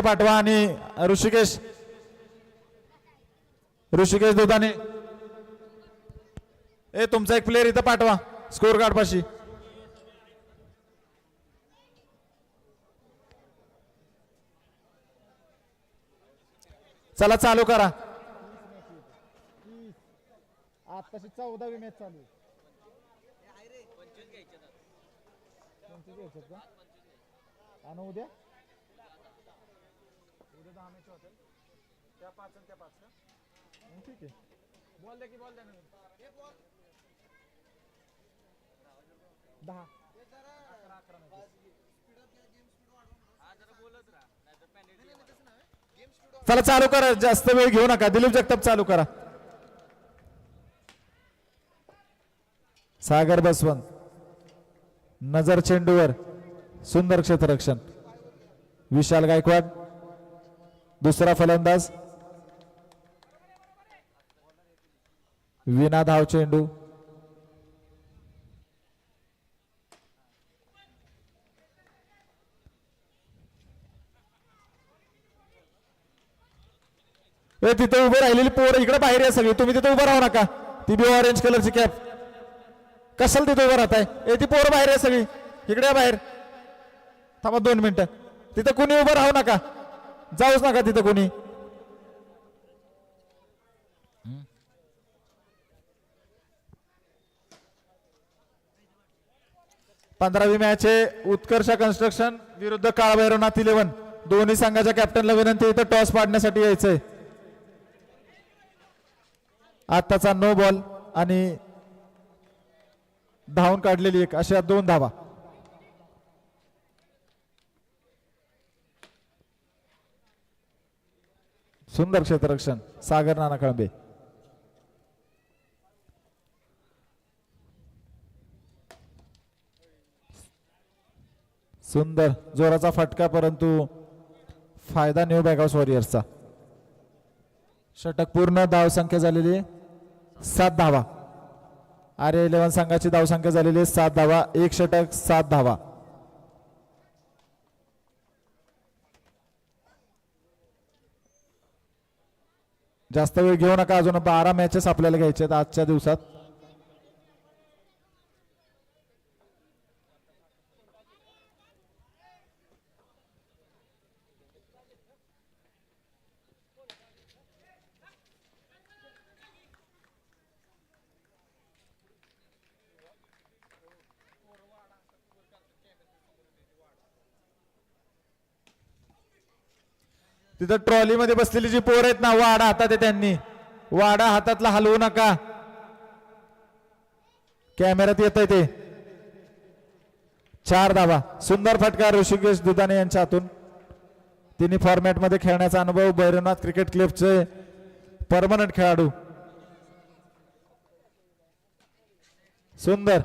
पाठवा आणि ऋषिकेश दुधाने तुमचा एक प्लेयर इथं पाठवा स्कोर कार्ड पाशी. चला चालू करा. आताशी 14वी मॅच चालू. आणि उद्या 10 मॅच होतील. त्या 5 आणि त्या 5 का ठीक आहे. बॉल द्या की बॉल द्या ना. 10 11 चला चालू करा. जास्त वेळ घेऊ नका. दिलीप जगताप चालू करा. सागर बसवंत नजर चेंडूवर. सुंदर क्षेत्ररक्षण. विशाल गायकवाड दुसरा फलंदाज. विना धाव चेंडू. तिथे उभे राहिलेली पोरं इकडे बाहेर या सगळी. तुम्ही तिथे उभं राहू नका. ती बी ऑरेंज कलरची कॅप कशाला तिथे उभं राहताय. ती पोरं बाहेर या सगळी. इकडे या बाहेर. थांबा 2 मिनिटं. तिथं कुणी उभं राहू नका. जाऊच नका तिथं कुणी. पंधरावी मॅच आहे उत्कर्ष कन्स्ट्रक्शन विरुद्ध काळभैरवनाथ 11. दोन्ही संघाच्या कॅप्टनला विनंती इथं टॉस पाडण्यासाठी यायचंय. आताचा नो बॉल आणि धावून काढलेली एक अशा 2 धावा. सुंदर क्षेत्ररक्षण सागर नाना कळंबे. सुंदर जोराचा फटका परंतु फायदा न्यू बॅगहाऊस वॉरियर्सचा. षटक पूर्ण. धाव संख्या झालेली 7 धावा. आर्य 11 संघाची धाव संख्या झालेली 7 धावा. 1 षटक 7 धावा. जास्त वेळ घेऊ नका. अजून 12 मॅचेस आपल्याला घ्यायचे आहेत आजच्या दिवसात. तिथं ट्रॉलीमध्ये बसलेली जी पोर आहेत ना वाडा हातात आहे त्यांनी. वाडा हातातला हलवू नका. कॅमेऱ्यात येत आहे ते. 4 धावा. सुंदर फटका ऋषिकेश दुधाने यांच्या हातून. तिन्ही फॉर्मॅट मध्ये खेळण्याचा अनुभव. भैरवनाथ क्रिकेट क्लबचे परमनंट खेळाडू. सुंदर.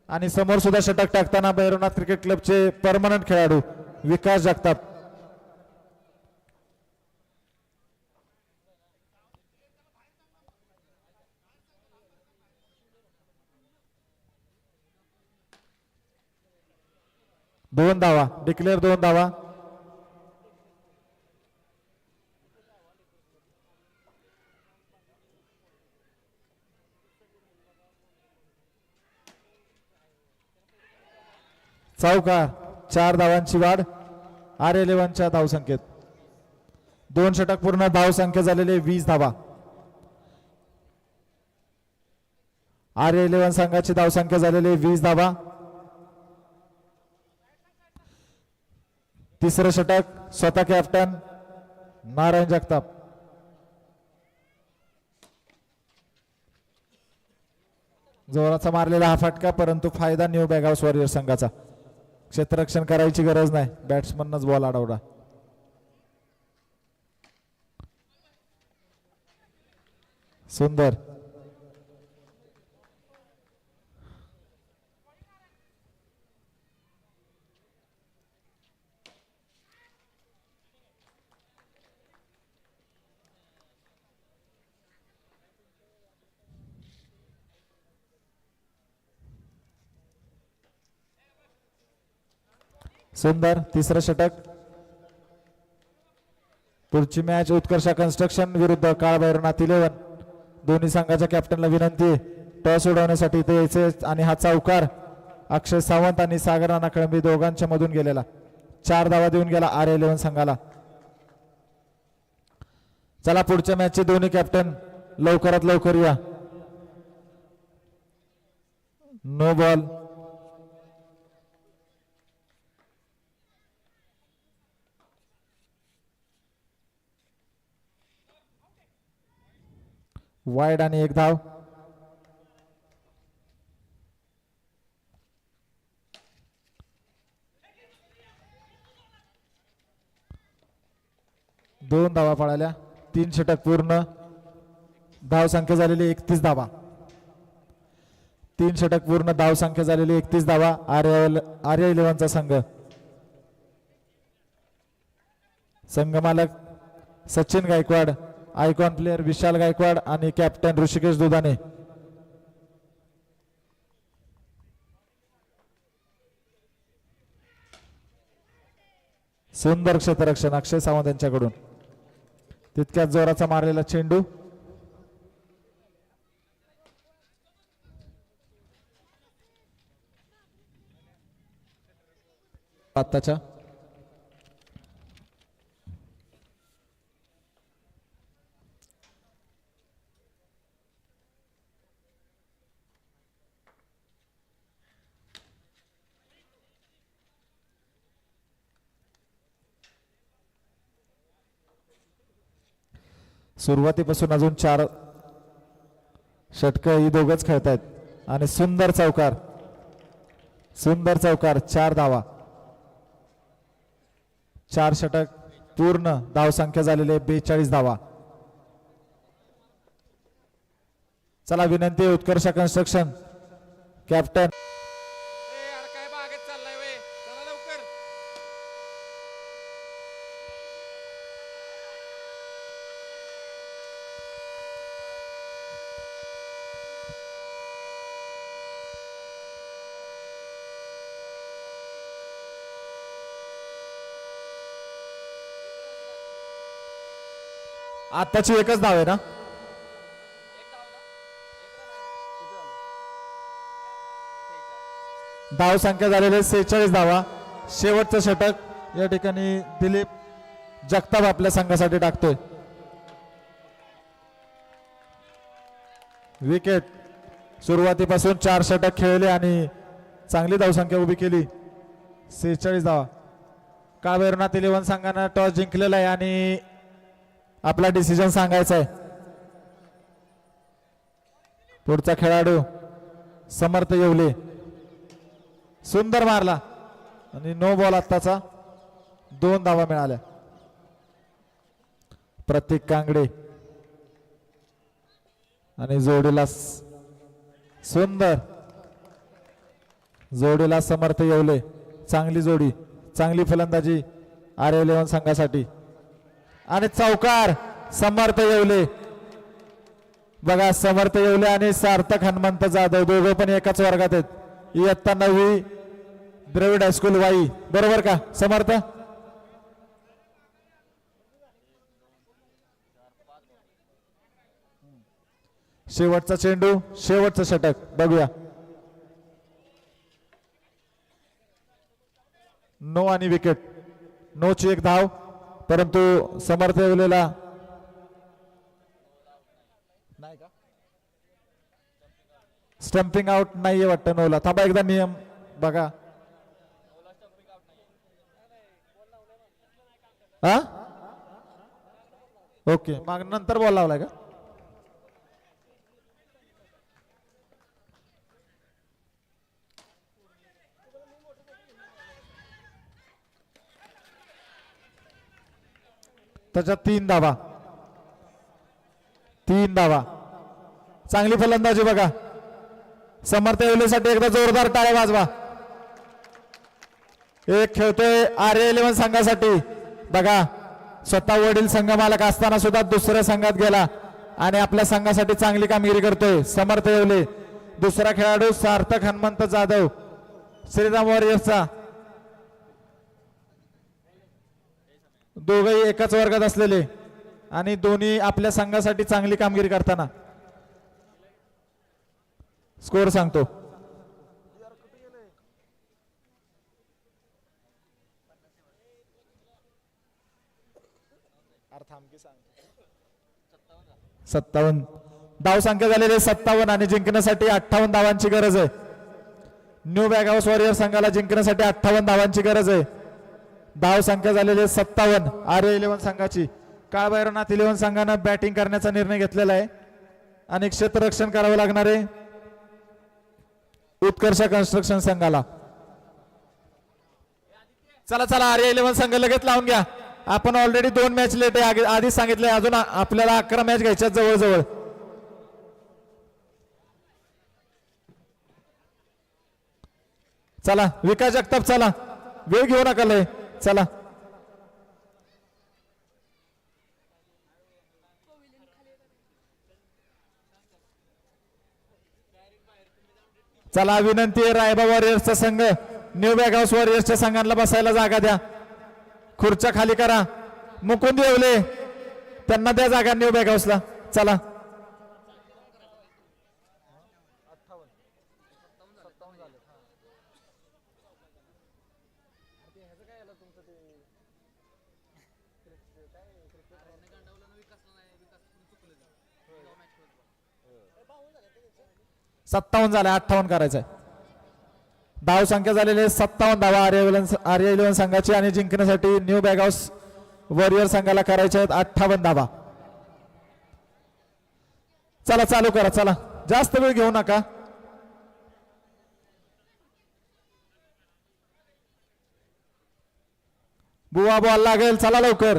आणि समोर सुद्धा षटक टाकताना भैरवनाथ क्रिकेट क्लबचे परमनंट खेळाडू विकास जगताप. दोन धावा. डिक्लेअर 2 धावा. चौकार. 4 धावांची वाढ आर्य 11च्या धावसंख्येत. 2 षटक पूर्ण. धावसंख्या झालेली 20 धावा. आर्य 11 संघाची धावसंख्या झालेली 20 धावा. तिसरं षटक स्वतः कॅप्टन नारायण जगताप. जोराचा मारलेला हा फटका परंतु फायदा न्यू बॅगहाऊस वॉरियर संघाचा. क्षेत्ररक्षण करायची गरज नाही. बॅट्समनच बॉल अडवला. सुंदर. सुंदर. तिसरं षटक. पुढची मॅच उत्कर्ष कन्स्ट्रक्शन विरुद्ध काळभैरवनाथ 11. दोन्ही संघाच्या कॅप्टनला विनंती टॉस उडवण्यासाठी इथे यायचे आणि हा चौकार अक्षय सावंत आणि सागर राणा कळंबी दोघांच्या मधून गेलेला 4 धावा देऊन गेला R11 संघाला. चला पुढच्या मॅचचे दोन्ही कॅप्टन लवकरात लवकर या. No ball. वाईड आणि 1 धाव. दोन धावा पळाल्या 3 षटक पूर्ण. धाव संख्या झालेली 31 धावा. 3 षटक पूर्ण धाव संख्या झालेली 31 धावा. R11चा संघ. संघ मालक सचिन गायकवाड, आयकॉन प्लेयर विशाल गायकवाड आणि कॅप्टन ऋषिकेश दुधाने. सुंदर क्षेत्ररक्षण अक्षय सावंत यांच्याकडून. तितक्याच जोराचा मारलेला चेंडू. आत्ताच्या सुरुवातीपासून अजून 4 षटक ही दोघच खेळतायत आणि सुंदर चौकार. सुंदर चौकार. 4 धावा. 4 षटक पूर्ण. धाव संख्या झालेले 42 धावा. चला विनंती उत्कर्ष कन्स्ट्रक्शन कॅप्टन आताची एकच धाव आहे ना. धाव संख्या झालेले 46 धावा. शेवटचं षटक या ठिकाणी दिलीप जगताप आपल्या संघासाठी टाकतोय. विकेट. सुरुवातीपासून 4 षटक खेळले आणि चांगली धावसंख्या उभी केली. 46 धावा. काळभैरवनाथ 11 संघानं टॉस जिंकलेला आहे आणि आपला डिसिजन सांगायचा आहे. पुढचा खेळाडू समर्थ येवले. सुंदर मारला आणि नो बॉल. आत्ताचा 2 धावा मिळाल्या. प्रतीक कांगडे आणि जोडीला सुंदर जोडीला समर्थ येवले. चांगली जोडी. चांगली फलंदाजी R11 संघासाठी. आणि चौकार समर्थ येवले. बघा समर्थ येवले आणि सार्थक हनुमंत जाधव दोघं पण एकाच वर्गात आहेत. इयत्ता 9वी द्रविड हायस्कूल वाई. बरोबर का समर्थ. शेवटचा चेंडू. शेवटचं षटक बघूया. नो आणि विकेट. नोची 1 धाव. परंतु समर्थ येवलेला नाही का. स्टंपिंग आउट नाहीये वाटतं नोला. थांबा एकदा नियम बघा. हा ओके. मग नंतर बॉल लावलाय का. त्याच्यात 3 धावा. 3 धावा. चांगली फलंदाजी बघा. समर्थ येवलेसाठी एकदा जोरदार टाळ्या वाजवा. एक खेळतोय R11 संघासाठी. बघा स्वतः वडील संघ मालक असताना सुद्धा दुसऱ्या संघात गेला आणि आपल्या संघासाठी चांगली कामगिरी करतोय समर्थ येवले. दुसरा खेळाडू सार्थक हनुमंत जाधव श्रीराम वॉरियर्सचा. दोघंही एकाच वर्गात असलेले आणि दोन्ही आपल्या संघासाठी चांगली कामगिरी करताना. स्कोअर सांगतो. सत्तावन्न धाव संख्या झालेले 57 आणि जिंकण्यासाठी 58 धावांची गरज आहे. न्यू बॅग हाऊस वॉरियर संघाला जिंकण्यासाठी 58 धावांची गरज आहे. धाव संख्या झालेले 57 आर्य 11 संघाची. काळभैरवनाथ 11 संघानं बॅटिंग करण्याचा निर्णय घेतलेला आहे आणि क्षेत्ररक्षण करावं लागणार आहे उत्कर्ष कन्स्ट्रक्शन संघाला. चला चला आर्य 11 संघ लगेच लावून घ्या. आपण ऑलरेडी 2 मॅच लेट आहे आधीच सांगितले. अजून आपल्याला 11 मॅच घ्यायच्या जवळजवळ. चला विकास जगताप चला वेळ घेऊ नका लय. चला चला विनंती आहे रायबा वॉरियर्सचा संघ न्यू बॅग हाऊस वॉरियर्सच्या संघांना बसायला जागा द्या. खुर्च्या खाली करा. मुकुंद येवले त्यांना द्या जागा न्यू बॅग हाऊसला. चला सत्तावन्न झाले 58 करायचंय. धाव संख्या झालेले 57 धावा आर्य 11 संघाची आणि जिंकण्यासाठी न्यू बॅग हाऊस वॉरियर संघाला करायच्या आहेत 58 धावा. चला चालू करा. चला जास्त वेळ घेऊ नका. बुवा बॉल लागेल. चला लवकर.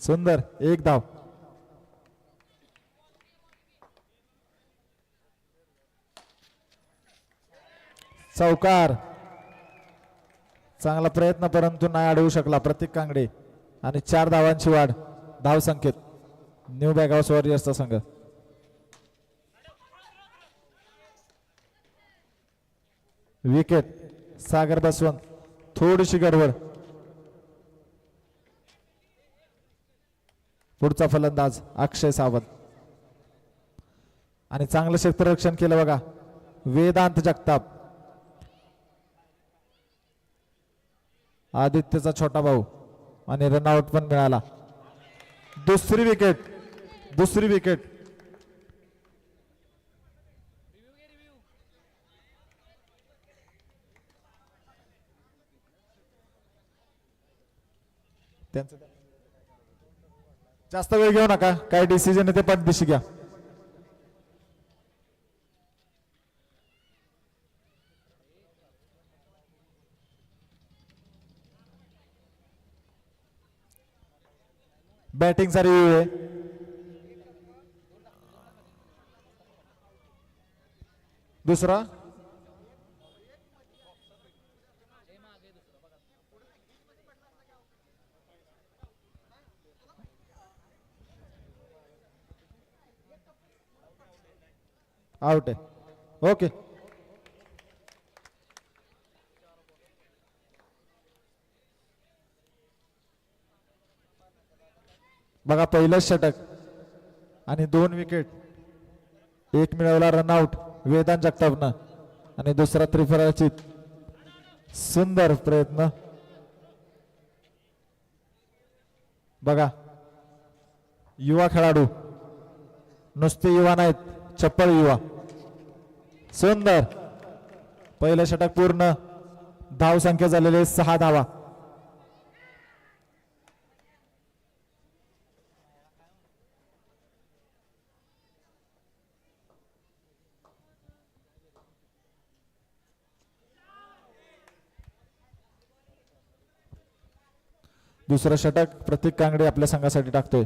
सुंदर एक धाव. चौकार. चांगला प्रयत्न परंतु नाही अडवू शकला प्रतीक कांगडे आणि 4 धावांची वाढ धाव संख्येत न्यू बॅग हाऊस वॉरियर्सचा संघ. विकेट सागर बसवंत. थोडीशी गडबड. पुढचा फलंदाज अक्षय सावंत आणि चांगलं क्षेत्ररक्षण केलं बघा वेदांत जगताप. आदित्यचा छोटा भाऊ आणि रनआउट पण मिळाला. दुसरी विकेट. दुसरी विकेट. त्यांचं जास्त वेळ घेऊ नका. काय डिसिजन आहे ते पटदिशी घ्या. बॅटिंगचा रिव्ह्यू आहे. दुसरा आउट आहे. ओके बघा पहिलं षटक आणि 2 विकेट. एक मिळवला रनआउट वेदांत जगतापनं आणि दुसरा त्रिफळाचित. सुंदर प्रयत्न बघा. युवा खेळाडू नुसते युवा नाहीत चप्पल युवा. सुंदर पहिलं षटक पूर्ण. धाव संख्या झालेले 6 धावा. दुसरं षटक प्रतीक कांगडे आपल्या संघासाठी टाकतोय.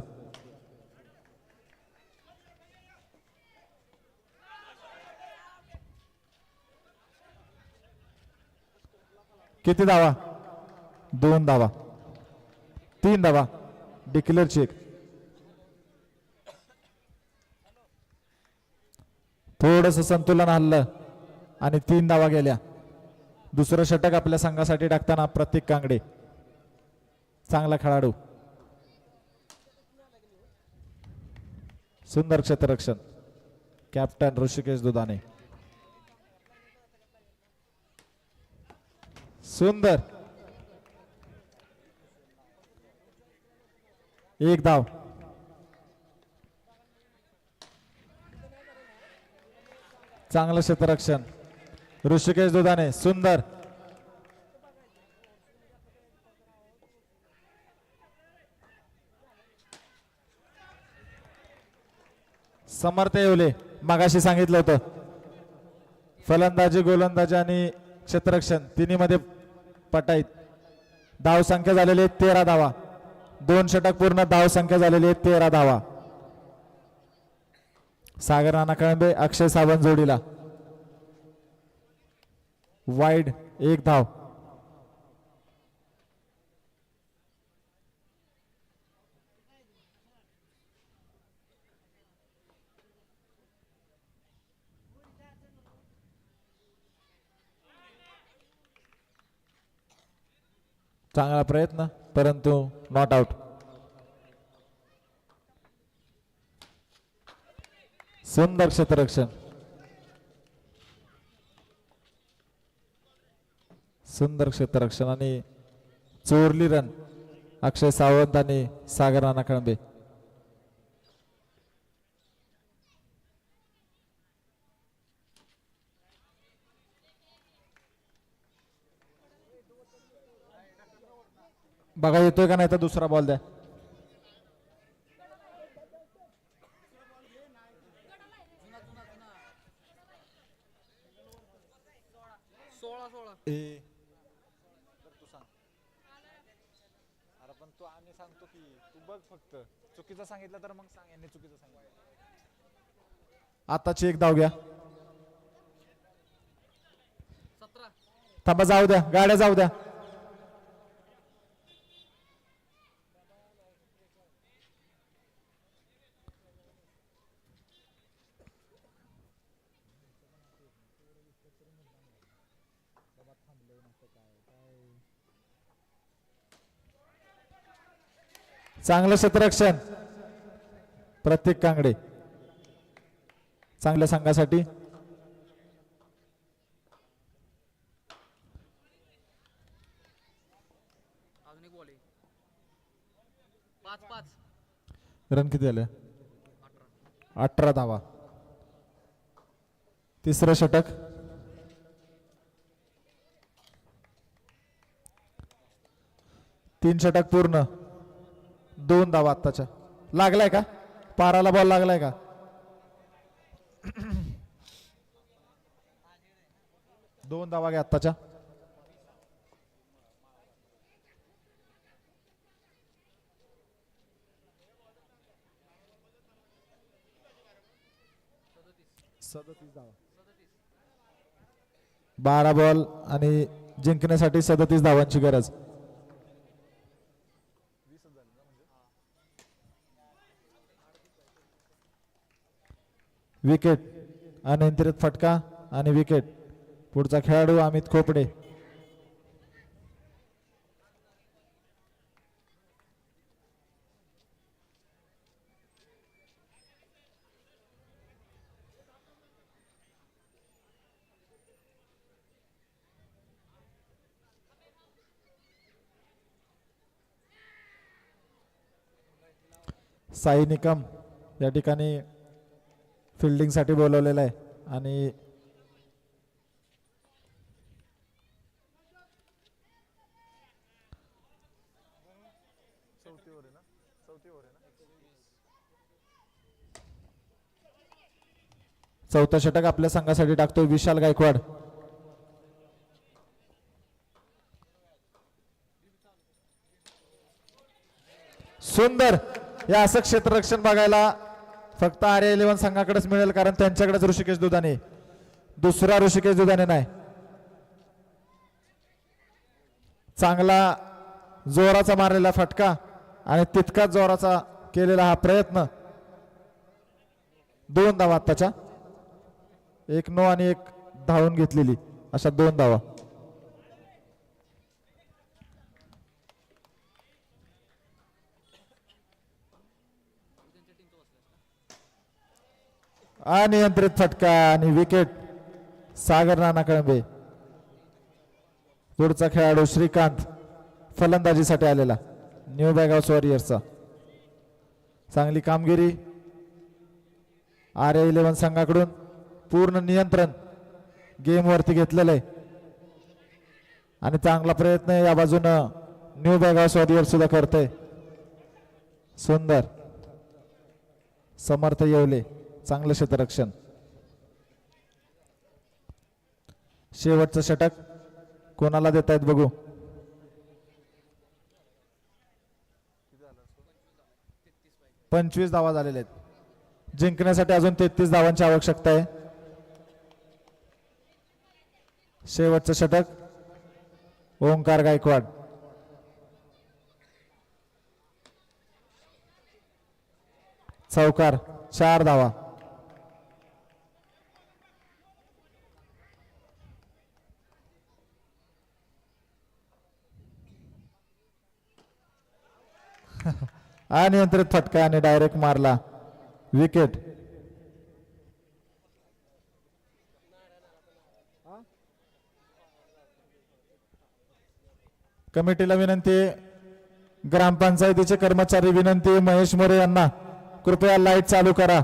किती धावा? 2 धावा. 3 धावा. Declare check. थोडस संतुलन हल्लं आणि 3 धावा गेल्या. दुसरं षटक आपल्या संघासाठी टाकताना प्रतीक कांगडे, चांगला खेळाडू. सुंदर क्षेत्ररक्षण कॅप्टन ऋषिकेश दुधाने. सुंदर, एक धाव. चांगलं क्षेत्ररक्षण ऋषिकेश दुधाने. सुंदर, समर्थ येवले मागाशी सांगितलं होतं फलंदाजी गोलंदाजी आणि क्षेत्ररक्षण तिन्ही मध्ये पटाईत. धाव संख्या झालेली आहे 13 धावा. 2 षटक पूर्ण, धाव संख्या झालेली आहे 13 धावा. सागर राणा कळंबे अक्षय सावंत जोडीला. वाईड, 1 धाव. चांगला प्रयत्न परंतु नॉट आउट. सुंदर क्षेत्ररक्षण, सुंदर क्षेत्ररक्षण आणि चोरली रन अक्षय सावंत आणि सागर राणा कळंबे. बघा येतोय का नाही तर दुसरा बॉल द्या. पण तू आम्ही सांगतो की तू बघ फक्त चुकीचं सांगितलं तर मग सांग यांनी चुकीचं सांगितलं. आताची 1 धाव घ्या. थांबा, जाऊ द्या, गाड्या जाऊ द्या. चांगलं क्षेत्ररक्षण प्रतीक कांगडे, चांगल्या संघासाठी. रन किती झाले? 18 धावा. तिसरं षटक. तीन षटक पूर्ण, 2 धावा आत्ताच्या. लागलाय का पाराला बॉल? लागलाय का? दोन धावा घ्या आत्ताच्या. धावा, 12 बॉल आणि जिंकण्यासाठी 37 धावांची गरज. विकेट, अनियंत्रित फटका आणि विकेट. पुढचा खेळाडू अमित खोपडे. साई निकम या ठिकाणी फिल्डिंग साठी बोलवलेला आहे आणि चौथा षटक आपल्या संघासाठी टाकतोय विशाल गायकवाड. सुंदर. या असं क्षेत्ररक्षण बघायला फक्त RA11 संघाकडेच मिळेल, कारण त्यांच्याकडेच ऋषिकेश दुधाने, दुसरा ऋषिकेश दुधाने नाही. चांगला जोराचा मारलेला फटका आणि तितकाच जोराचा केलेला हा प्रयत्न. 2 धावा आत्ताच्या. 1 नो आणि 1 धावून घेतलेली, अशा 2 धावा. अनियंत्रित फटका आणि विकेट सागर नाना कळंबे. पुढचा खेळाडू श्रीकांत फलंदाजीसाठी आलेला न्यू बॅगहाऊस वॉरियर्सचा. चांगली कामगिरी RA11 संघाकडून. पूर्ण नियंत्रण गेम वरती घेतलेलं आहे आणि चांगला प्रयत्न या बाजूनं न्यू बॅगहाऊस वॉरियर्स सुद्धा करतोय. सुंदर समर्थ येवले चांगलं क्षेत्ररक्षण. शेवटचं षटक कोणाला देत आहेत बघू. पंचवीस धावा झालेल्या आहेत. जिंकण्यासाठी अजून 33 धावांची आवश्यकता आहे. शेवटचं षटक ओंकार गायकवाड. चौकार 4 धावा. अनियंत्रित फटका आणि डायरेक्ट मारला विकेट. कमिटीला विनंती, ग्रामपंचायतीचे कर्मचारी विनंती, महेश मोरे यांना कृपया लाईट चालू करा.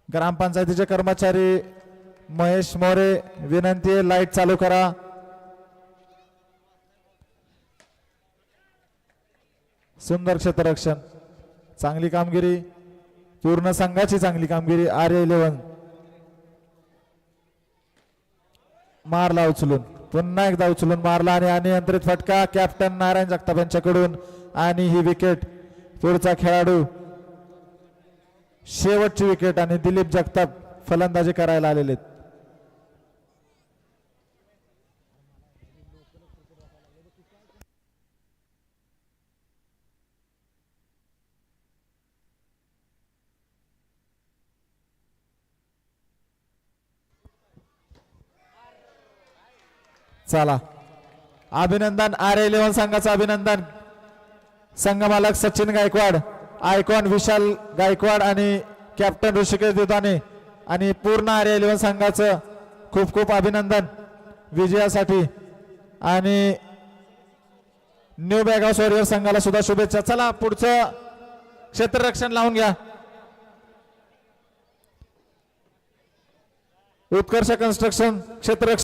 ग्रामपंचायतीचे कर्मचारी महेश मोरे विनंती, लाईट चालू करा. सुंदर क्षेत्ररक्षण, चांगली कामगिरी, पूर्ण संघाची चांगली कामगिरी. RA11 मारला उचलून, पुन्हा एकदा उचलून मारला आणि अनियंत्रित फटका कॅप्टन नारायण जगताप यांच्याकडून आणि ही विकेट. पुढचा खेळाडू शेवटची विकेट आणि दिलीप जगताप फलंदाजी करायला आलेले. चला अभिनंदन, RA11 संघाचं अभिनंदन. संघ मालक सचिन गायकवाड, आयकॉन विशाल गायकवाड आणि कॅप्टन ऋषिकेश दुधाने आणि पूर्ण RA11 संघाचं खूप खूप अभिनंदन विजयासाठी. आणि न्यू बॅगहाऊस वॉरियर संघाला सुद्धा शुभेच्छा. चला पुढचं क्षेत्ररक्षण लावून घ्या. उत्कर्ष कन्स्ट्रक्शन क्षेत्ररक्षण